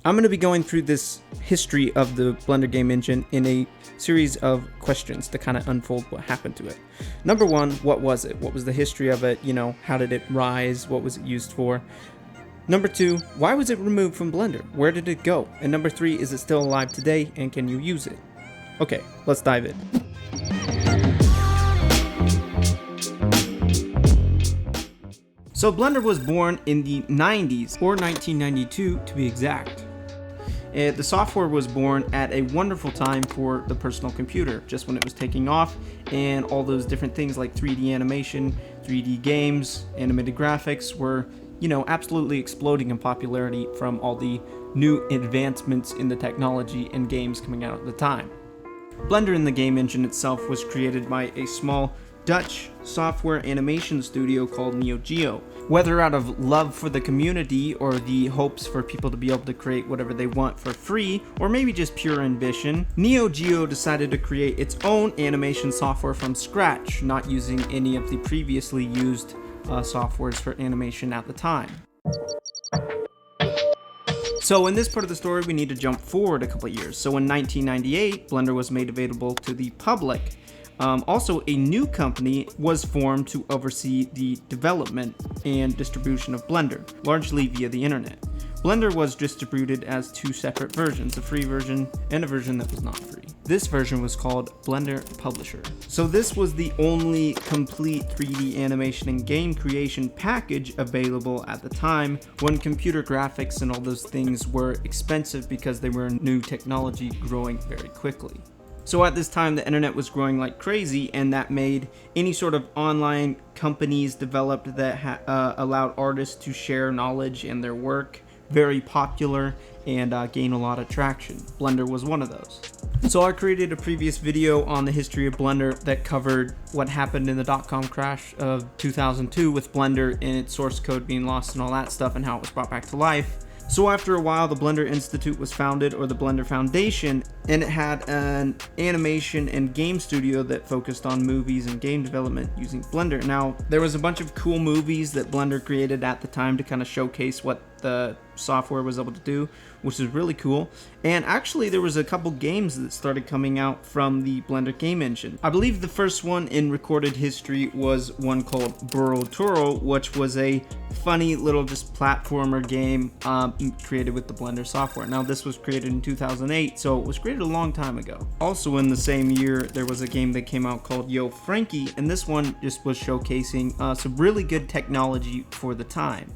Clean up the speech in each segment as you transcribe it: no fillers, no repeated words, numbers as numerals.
I'm going to be going through this history of the Blender game engine in a series of questions to kind of unfold what happened to it. Number one, what was it? What was the history of it? How did it rise? What was it used for? Number two, why was it removed from Blender? Where did it go? And number three, is it still alive today and can you use it? Okay, let's dive in. So Blender was born in the 90s, or 1992 to be exact. The software was born at a wonderful time for the personal computer, just when it was taking off, and all those different things like 3D animation, 3D games, animated graphics were, absolutely exploding in popularity from all the new advancements in the technology and games coming out at the time. Blender in the game engine itself was created by a small Dutch software animation studio called NeoGeo. Whether out of love for the community or the hopes for people to be able to create whatever they want for free, or maybe just pure ambition, NeoGeo decided to create its own animation software from scratch, not using any of the previously used softwares for animation at the time. So in this part of the story, we need to jump forward a couple of years. So in 1998, Blender was made available to the public. Also, a new company was formed to oversee the development and distribution of Blender, largely via the internet. Blender was distributed as two separate versions, a free version and a version that was not free. This version was called Blender Publisher. So this was the only complete 3D animation and game creation package available at the time, when computer graphics and all those things were expensive because they were new technology growing very quickly. So at this time, the internet was growing like crazy, and that made any sort of online companies developed that allowed artists to share knowledge and their work very popular and gain a lot of traction. Blender was one of those. So I created a previous video on the history of Blender that covered what happened in the .com crash of 2002 with Blender and its source code being lost and all that stuff, and how it was brought back to life. So after a while, the Blender Institute was founded, or the Blender Foundation, and it had an animation and game studio that focused on movies and game development using Blender. Now, there was a bunch of cool movies that Blender created at the time to kind of showcase what the software was able to do, which is really cool. And actually, there was a couple games that started coming out from the Blender game engine. I believe the first one in recorded history was one called Burrow Turo, which was a funny little just platformer game created with the Blender software. Now, this was created in 2008, so it was created a long time ago. Also in the same year, there was a game that came out called Yo Frankie, and this one just was showcasing some really good technology for the time.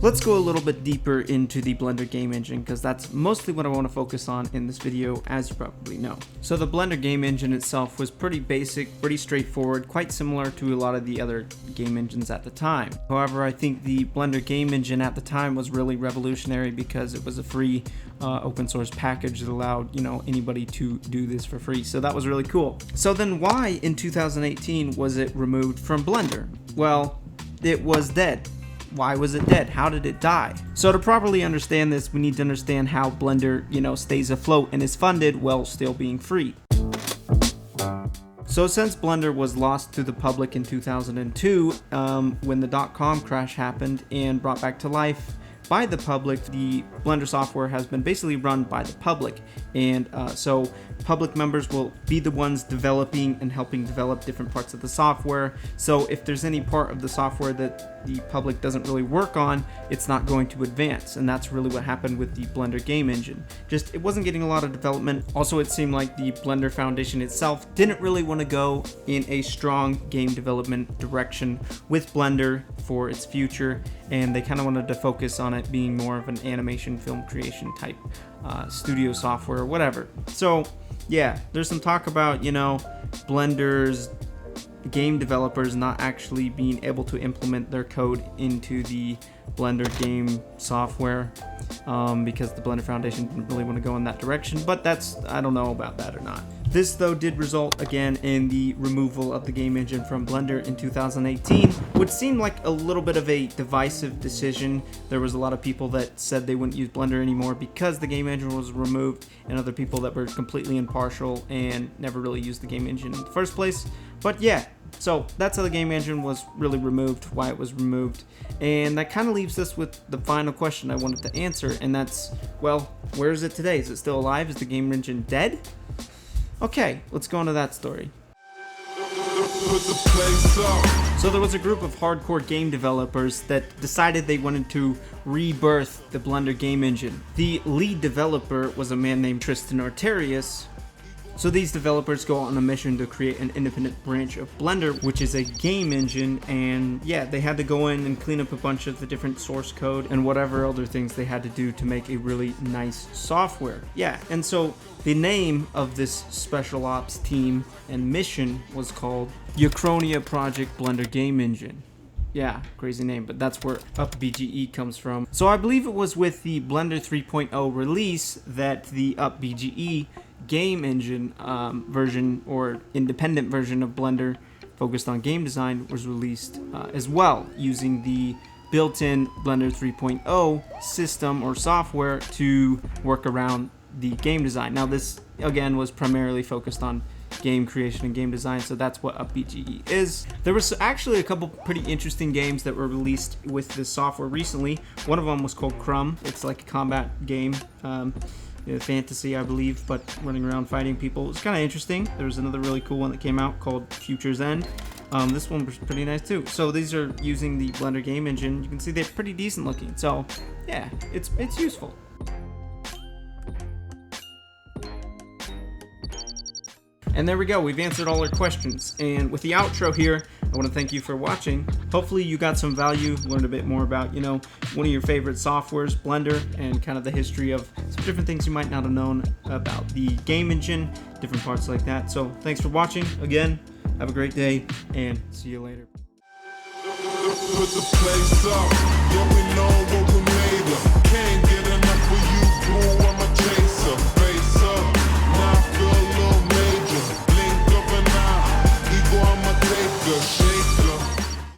Let's go a little bit deeper into the Blender game engine, because that's mostly what I want to focus on in this video, as you probably know. So the Blender game engine itself was pretty basic, pretty straightforward, quite similar to a lot of the other game engines at the time. However, I think the Blender game engine at the time was really revolutionary because it was a free open source package that allowed, anybody to do this for free. So that was really cool. So then why in 2018 was it removed from Blender? Well, it was dead. Why was it dead? How did it die? So to properly understand this, we need to understand how Blender, stays afloat and is funded while still being free. So since Blender was lost to the public in 2002, when the .com crash happened and brought back to life by the public, the Blender software has been basically run by the public. And so public members will be the ones developing and helping develop different parts of the software. So if there's any part of the software that the public doesn't really work on, it's not going to advance. And that's really what happened with the Blender game engine. Just, it wasn't getting a lot of development. Also, it seemed like the Blender Foundation itself didn't really want to go in a strong game development direction with Blender for its future. And they kind of wanted to focus on it being more of an animation film creation type studio software or whatever. So yeah, there's some talk about, Blender's game developers not actually being able to implement their code into the Blender game software because the Blender Foundation didn't really want to go in that direction, but I don't know about that or not. This though did result again in the removal of the game engine from Blender in 2018, which seemed like a little bit of a divisive decision. There was a lot of people that said they wouldn't use Blender anymore because the game engine was removed, and other people that were completely impartial and never really used the game engine in the first place. But yeah, so that's how the game engine was really removed, why it was removed. And that kind of leaves us with the final question I wanted to answer, and that's, well, where is it today? Is it still alive? Is the game engine dead? Okay, let's go into that story. So there was a group of hardcore game developers that decided they wanted to rebirth the Blender game engine. The lead developer was a man named Tristan Arterius. So these developers go on a mission to create an independent branch of Blender, which is a game engine, and yeah, they had to go in and clean up a bunch of the different source code and whatever other things they had to do to make a really nice software. Yeah, and so the name of this special ops team and mission was called Uchronia Project Blender Game Engine. Yeah, crazy name, but that's where Upbge comes from. So I believe it was with the Blender 3.0 release that the Upbge game engine version, or independent version of Blender focused on game design, was released as well, using the built-in Blender 3.0 system or software to work around the game design. Now this again was primarily focused on game creation and game design, so that's what Upbge is. There was actually a couple pretty interesting games that were released with this software recently. One of them was called Crumb. It's like a combat game, fantasy I believe, but running around fighting people. It was kind of interesting. There was another really cool one that came out called Future's End. This one was pretty nice too. So these are using the Blender game engine. You can see they're pretty decent looking, so yeah, it's useful. And there we go, we've answered all our questions. And with the outro here, I want to thank you for watching. Hopefully you got some value, learned a bit more about, one of your favorite softwares, Blender, and kind of the history of some different things you might not have known about the game engine, different parts like that. So thanks for watching. Again, have a great day, and see you later. Put the place up. Yeah, we know